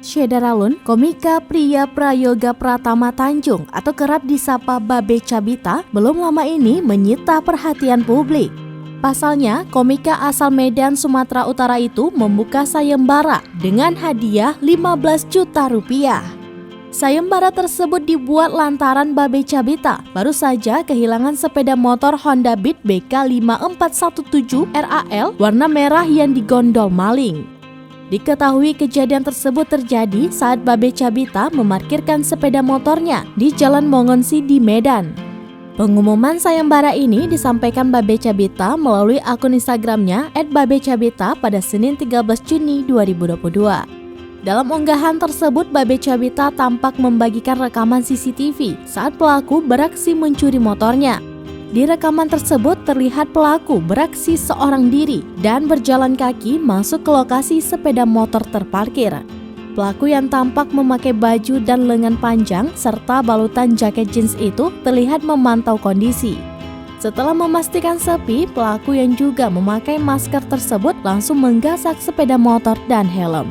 Shedaralun, komika pria Prayoga Pratama Tanjung atau kerap disapa Babe Cabita, belum lama ini menyita perhatian publik. Pasalnya, komika asal Medan, Sumatera Utara itu membuka sayembara dengan hadiah 15 juta rupiah. Sayembara tersebut dibuat lantaran Babe Cabita baru saja kehilangan sepeda motor Honda Beat BK5417 RAL warna merah yang digondol maling. Diketahui kejadian tersebut terjadi saat Babe Cabita memarkirkan sepeda motornya di Jalan Mongonsi di Medan. Pengumuman sayembara ini disampaikan Babe Cabita melalui akun Instagramnya @babecabita pada Senin 13 Juni 2022. Dalam unggahan tersebut, Babe Cabita tampak membagikan rekaman CCTV saat pelaku beraksi mencuri motornya. Di rekaman tersebut terlihat pelaku beraksi seorang diri dan berjalan kaki masuk ke lokasi sepeda motor terparkir. Pelaku yang tampak memakai baju dan lengan panjang serta balutan jaket jeans itu terlihat memantau kondisi. Setelah memastikan sepi, pelaku yang juga memakai masker tersebut langsung menggasak sepeda motor dan helm.